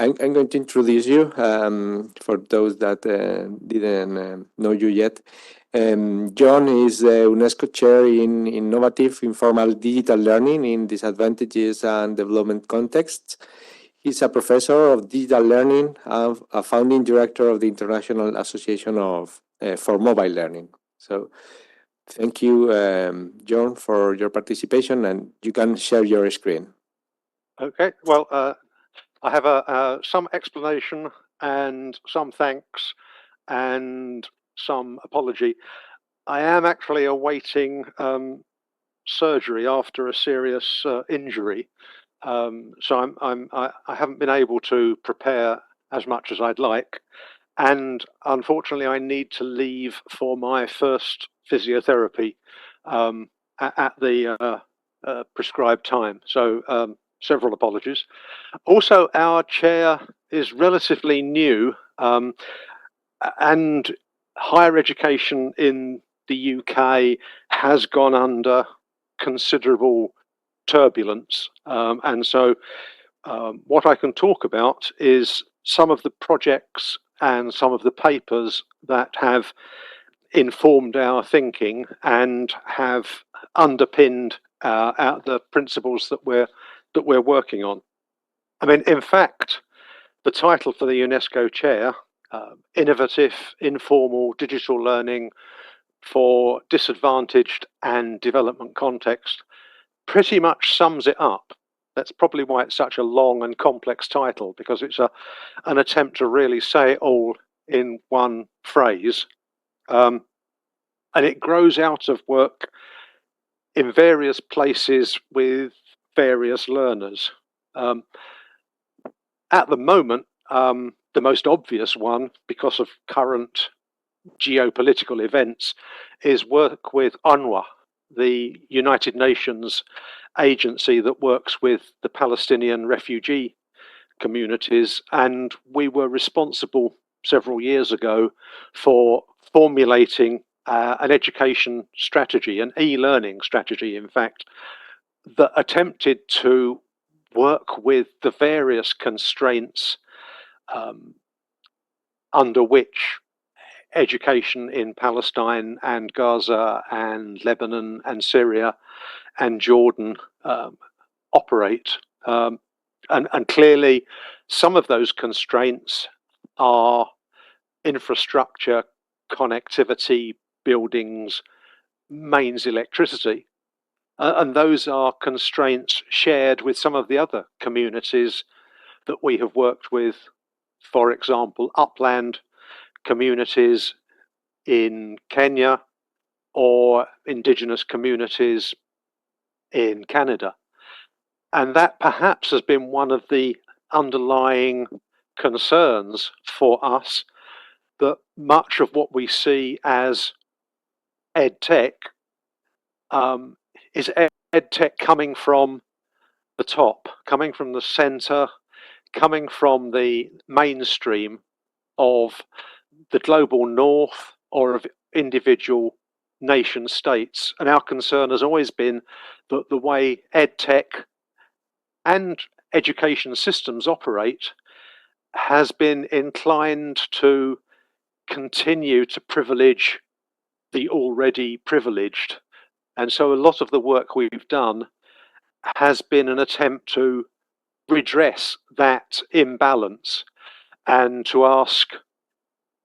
I'm going to introduce you for those that didn't know you yet. John is the UNESCO Chair in Innovative Informal Digital Learning in Disadvantages and Development Contexts. He's a professor of digital learning and a founding director of the International Association for Mobile Learning. So thank you, John, for your participation, and you can share your screen. Okay, well, I have some explanation and some thanks and some apology. I am actually awaiting surgery after a serious injury, so I haven't been able to prepare as much as I'd like, and unfortunately I need to leave for my first physiotherapy at the prescribed time. So several apologies. Also, our chair is relatively new, and higher education in the UK has gone under considerable turbulence. And so what I can talk about is some of the projects and some of the papers that have informed our thinking and have underpinned the principles that we're working on. I mean, in fact, the title for the UNESCO chair, Innovative Informal Digital Learning for Disadvantaged and Development Context, pretty much sums it up. That's probably why it's such a long and complex title, because it's an attempt to really say it all in one phrase. And it grows out of work in various places with various learners. At the moment, the most obvious one, because of current geopolitical events, is work with UNRWA, the United Nations agency that works with the Palestinian refugee communities. And we were responsible several years ago for formulating an education strategy, an e-learning strategy, in fact, that attempted to work with the various constraints under which education in Palestine and Gaza and Lebanon and Syria and Jordan operate. And clearly, some of those constraints are infrastructure, connectivity, buildings, mains electricity. And those are constraints shared with some of the other communities that we have worked with, for example, upland communities in Kenya or indigenous communities in Canada. And that perhaps has been one of the underlying concerns for us, that much of what we see as EdTech is EdTech coming from the top, coming from the center, coming from the mainstream of the global north or of individual nation states. And our concern has always been that the way EdTech and education systems operate has been inclined to continue to privilege the already privileged. And so a lot of the work we've done has been an attempt to redress that imbalance and to ask,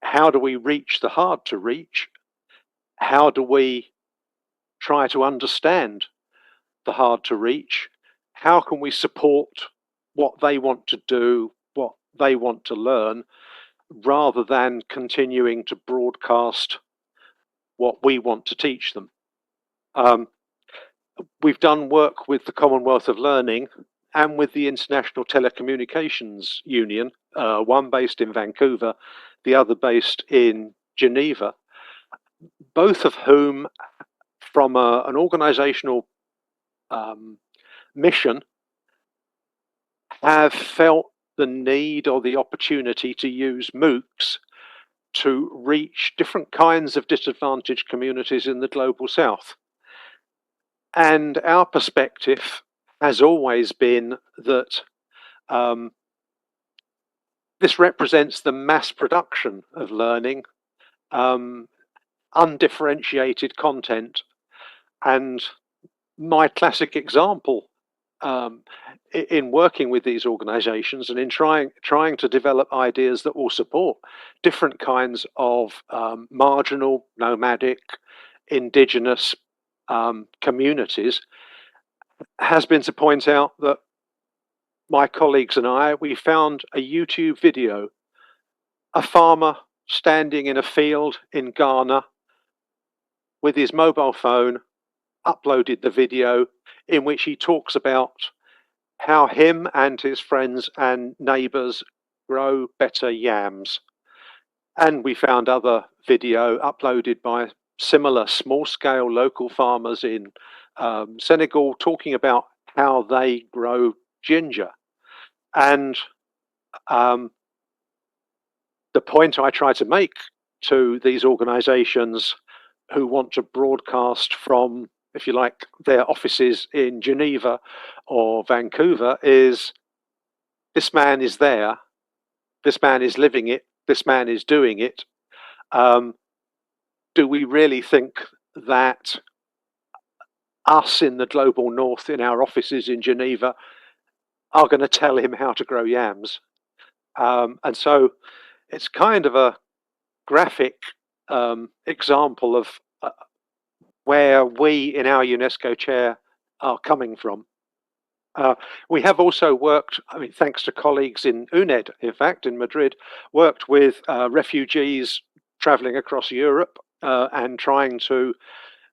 how do we reach the hard to reach? How do we try to understand the hard to reach? How can we support what they want to do, what they want to learn, rather than continuing to broadcast what we want to teach them? We've done work with the Commonwealth of Learning and with the International Telecommunications Union, one based in Vancouver, the other based in Geneva, both of whom, from an organizational mission, have felt the need or the opportunity to use MOOCs to reach different kinds of disadvantaged communities in the global south. And our perspective has always been that this represents the mass production of learning, undifferentiated content. And my classic example in working with these organizations and in trying to develop ideas that will support different kinds of marginal, nomadic, indigenous communities has been to point out that my colleagues and we found a YouTube video, a farmer standing in a field in Ghana with his mobile phone, uploaded the video in which he talks about how him and his friends and neighbors grow better yams. And we found other video uploaded by similar small-scale local farmers in Senegal talking about how they grow ginger. And the point I try to make to these organizations who want to broadcast from, if you like, their offices in Geneva or Vancouver is, this man is there, this man is living it, this man is doing it. Do we really think that us in the global north in our offices in Geneva are going to tell him how to grow yams? And so it's kind of a graphic example of where we in our UNESCO chair are coming from. We have also worked, I mean, thanks to colleagues in UNED, in fact, in Madrid, worked with refugees traveling across Europe and trying to,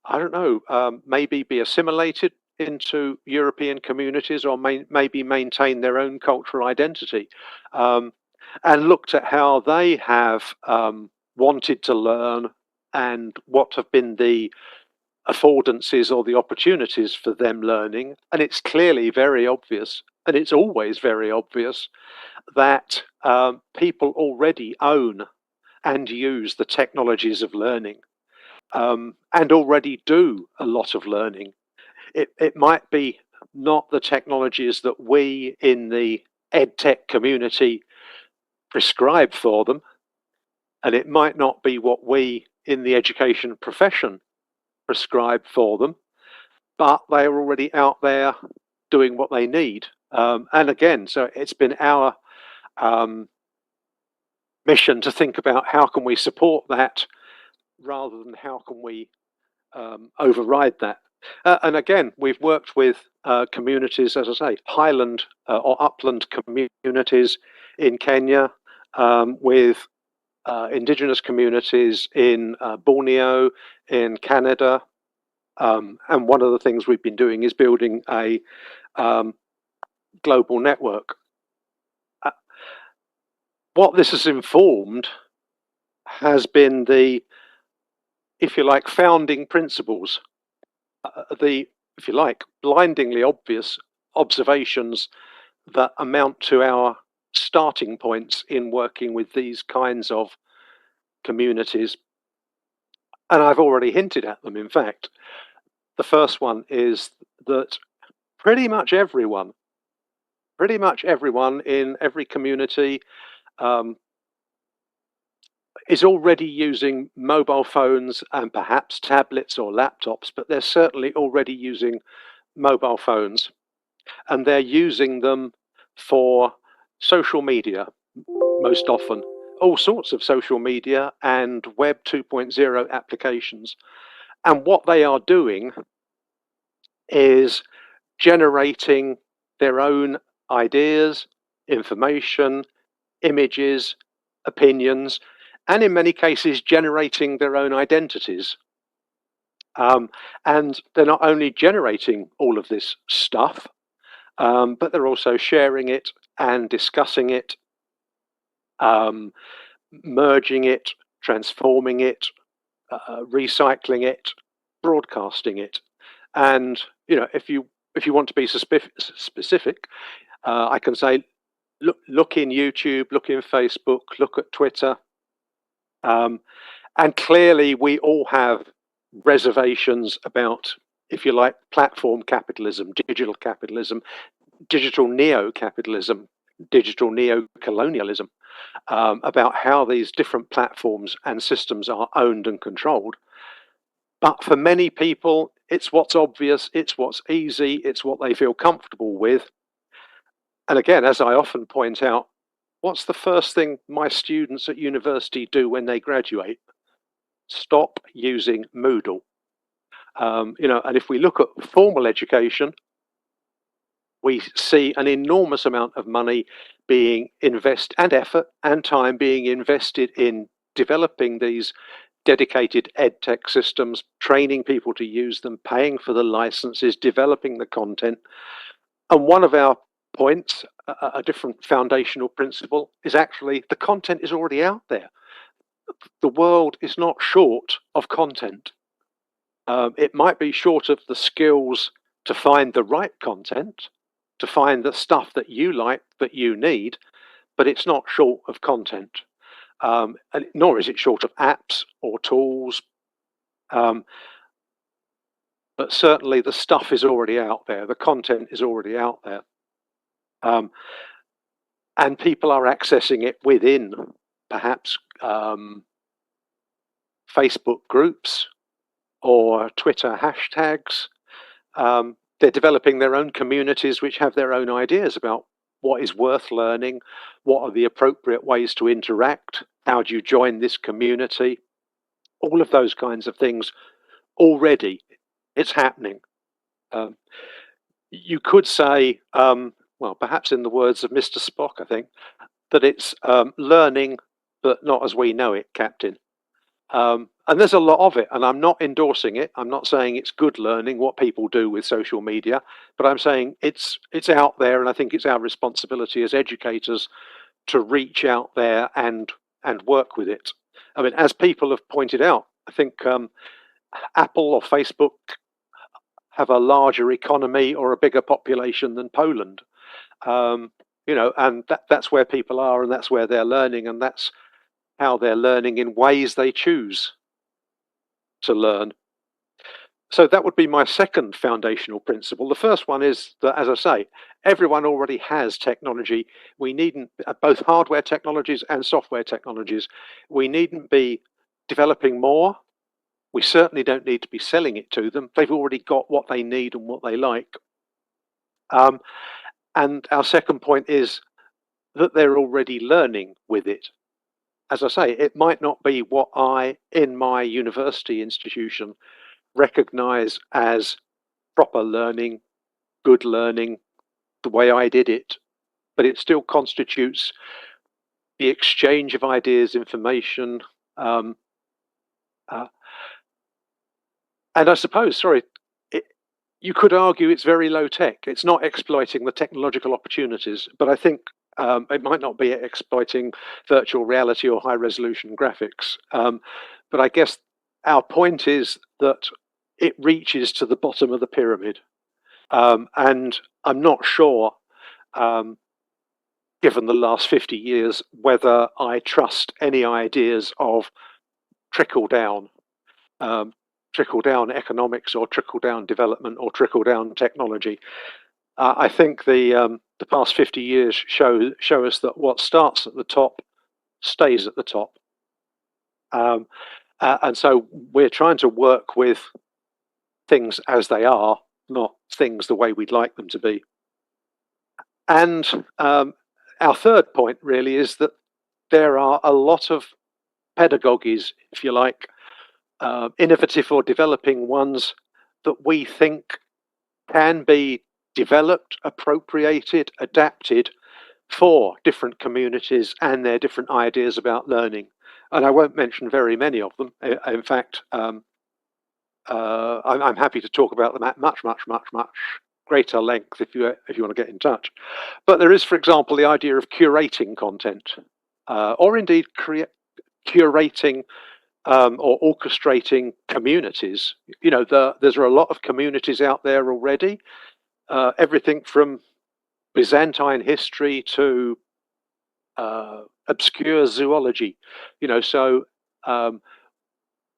I don't know, maybe be assimilated into European communities or maybe maintain their own cultural identity, and looked at how they have wanted to learn and what have been the affordances or the opportunities for them learning. And it's clearly very obvious, and it's always very obvious, that people already own and use the technologies of learning, and already do a lot of learning. It might be not the technologies that we in the EdTech community prescribe for them, and it might not be what we in the education profession prescribe for them, but they are already out there doing what they need. And again, so it's been our mission to think about how can we support that rather than how can we override that. And again, we've worked with communities, as I say, highland or upland communities in Kenya, with indigenous communities in Borneo, in Canada. And one of the things we've been doing is building a global network. What this has informed has been the, if you like, founding principles, the, if you like, blindingly obvious observations that amount to our starting points in working with these kinds of communities. And I've already hinted at them, in fact. The first one is that pretty much everyone in every community is already using mobile phones and perhaps tablets or laptops, but they're certainly already using mobile phones, and they're using them for social media most often, all sorts of social media and Web 2.0 applications. And what they are doing is generating their own ideas, information, images, opinions, and in many cases generating their own identities. And they're not only generating all of this stuff, but they're also sharing it and discussing it, merging it, transforming it, recycling it, broadcasting it. And if you want to be specific, I can say look in YouTube, look in Facebook, look at Twitter, and clearly we all have reservations about, if you like, platform capitalism, digital capitalism, digital neo-capitalism, digital neo-colonialism, about how these different platforms and systems are owned and controlled. But for many people, it's what's obvious, it's what's easy, it's what they feel comfortable with. And again, as I often point out, what's the first thing my students at university do when they graduate? Stop using Moodle. And if we look at formal education, we see an enormous amount of money being invested, and effort and time being invested in developing these dedicated edtech systems, training people to use them, paying for the licenses, developing the content. And one of our points, a different foundational principle, is actually the content is already out there. The world is not short of content. It might be short of the skills to find the right content, to find the stuff that you like, that you need, but it's not short of content. And nor is it short of apps or tools. But certainly the stuff is already out there. The content is already out there. And people are accessing it within perhaps Facebook groups or Twitter hashtags. They're developing their own communities which have their own ideas about what is worth learning, what are the appropriate ways to interact, how do you join this community, all of those kinds of things already. It's happening. You could say, well, perhaps in the words of Mr. Spock, I think, that it's learning, but not as we know it, Captain. And there's a lot of it, and I'm not endorsing it. I'm not saying it's good learning, what people do with social media, but I'm saying it's out there, and I think it's our responsibility as educators to reach out there and work with it. I mean, as people have pointed out, I think Apple or Facebook have a larger economy or a bigger population than Poland. And that's where people are, and that's where they're learning, and that's how they're learning in ways they choose to learn. So that would be my second foundational principle. The first one is that, as I say, everyone already has technology. We needn't, both hardware technologies and software technologies, we needn't be developing more. We certainly don't need to be selling it to them. They've already got what they need and what they like. And our second point is that they're already learning with it. As I say, it might not be what I, in my university institution, recognize as proper learning, good learning, the way I did it, but it still constitutes the exchange of ideas, information, and I suppose, you could argue it's very low tech. It's not exploiting the technological opportunities, but I think it might not be exploiting virtual reality or high resolution graphics. But I guess our point is that it reaches to the bottom of the pyramid. And I'm not sure, given the last 50 years, whether I trust any ideas of trickle down economics or trickle down development or trickle down technology. I think the past 50 years show us that what starts at the top stays at the top. And so we're trying to work with things as they are, not things the way we'd like them to be. And our third point really is that there are a lot of pedagogies, if you like, innovative or developing ones that we think can be developed, appropriated, adapted for different communities and their different ideas about learning. And I won't mention very many of them. In fact, I'm happy to talk about them at much greater length if you want to get in touch. But there is, for example, the idea of curating content, or indeed curating or orchestrating communities. There's a lot of communities out there already. Everything from Byzantine history to obscure zoology. So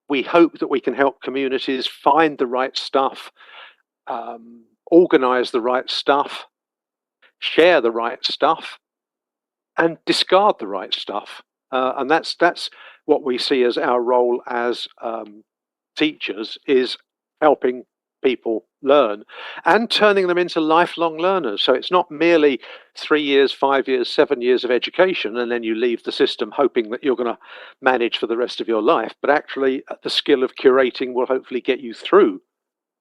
we hope that we can help communities find the right stuff, organize the right stuff, share the right stuff, and discard the right stuff. And that's what we see as our role as teachers, is helping people learn and turning them into lifelong learners. So it's not merely 3 years, 5 years, 7 years of education and then you leave the system hoping that you're going to manage for the rest of your life, but actually the skill of curating will hopefully get you through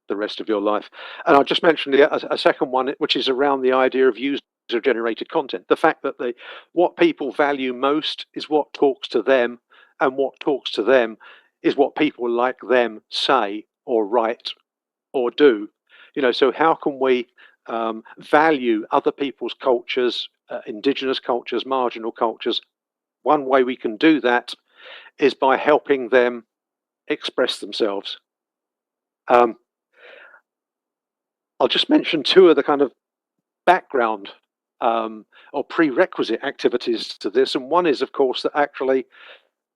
the rest of your life. And I'll just mention a second one, which is around the idea of user-generated content. The fact that what people value most is what talks to them, and what talks to them is what people like them say or write or do. So how can we value other people's cultures, indigenous cultures, marginal cultures? One way we can do that is by helping them express themselves. I'll just mention two of the kind of background or prerequisite activities to this. And one is, of course, that actually,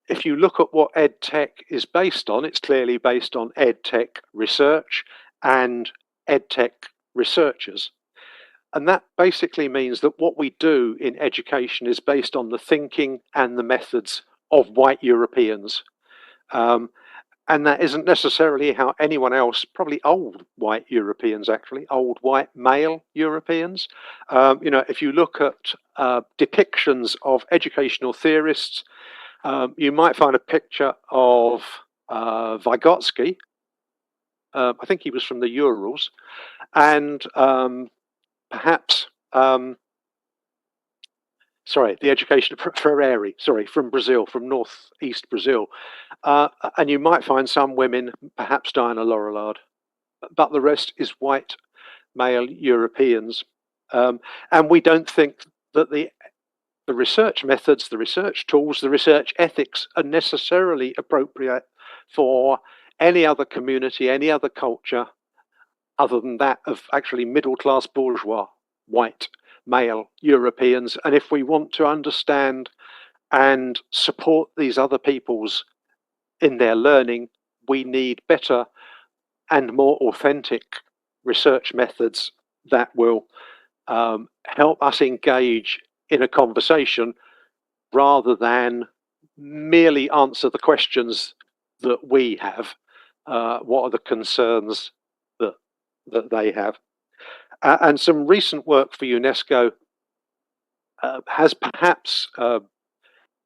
if you look at what EdTech is based on, it's clearly based on EdTech research and EdTech researchers. And that basically means that what we do in education is based on the thinking and the methods of white Europeans. And that isn't necessarily how anyone else, probably old white Europeans, actually, old white male Europeans. If you look at depictions of educational theorists, you might find a picture of Vygotsky. I think he was from the Urals, and perhaps, the education of Freire, from Brazil, from northeast Brazil. And you might find some women, perhaps Diana Laurillard, but the rest is white male Europeans. And we don't think that the research methods, the research tools, the research ethics are necessarily appropriate for any other community, any other culture, other than that of actually middle-class bourgeois, white, male Europeans. And if we want to understand and support these other peoples in their learning, we need better and more authentic research methods that will help us engage in a conversation rather than merely answer the questions that we have. What are the concerns that they have? And some recent work for UNESCO has perhaps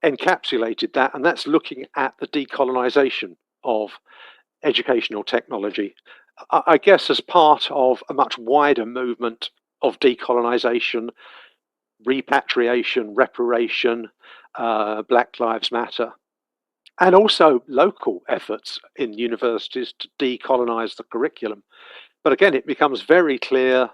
encapsulated that, and that's looking at the decolonization of educational technology. I guess as part of a much wider movement of decolonization, repatriation, reparation, Black Lives Matter, and also local efforts in universities to decolonize the curriculum. But again, it becomes very clear,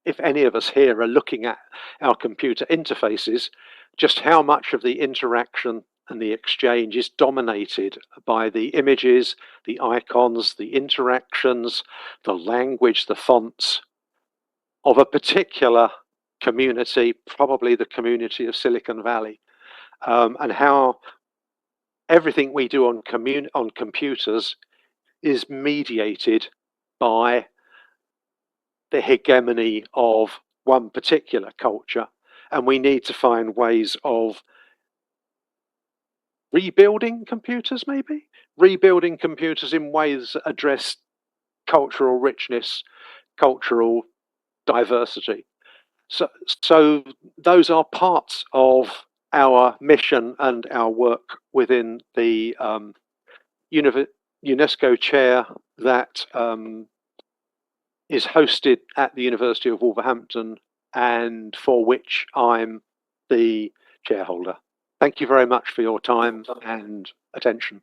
if any of us here are looking at our computer interfaces, just how much of the interaction and the exchange is dominated by the images, the icons, the interactions, the language, the fonts of a particular community, probably the community of Silicon Valley, and how everything we do on computers is mediated by the hegemony of one particular culture. And we need to find ways of rebuilding computers, maybe? Rebuilding computers in ways that address cultural richness, cultural diversity. So those are parts of our mission and our work within the UNESCO chair that is hosted at the University of Wolverhampton, and for which I'm the chairholder. Thank you very much for your time and attention.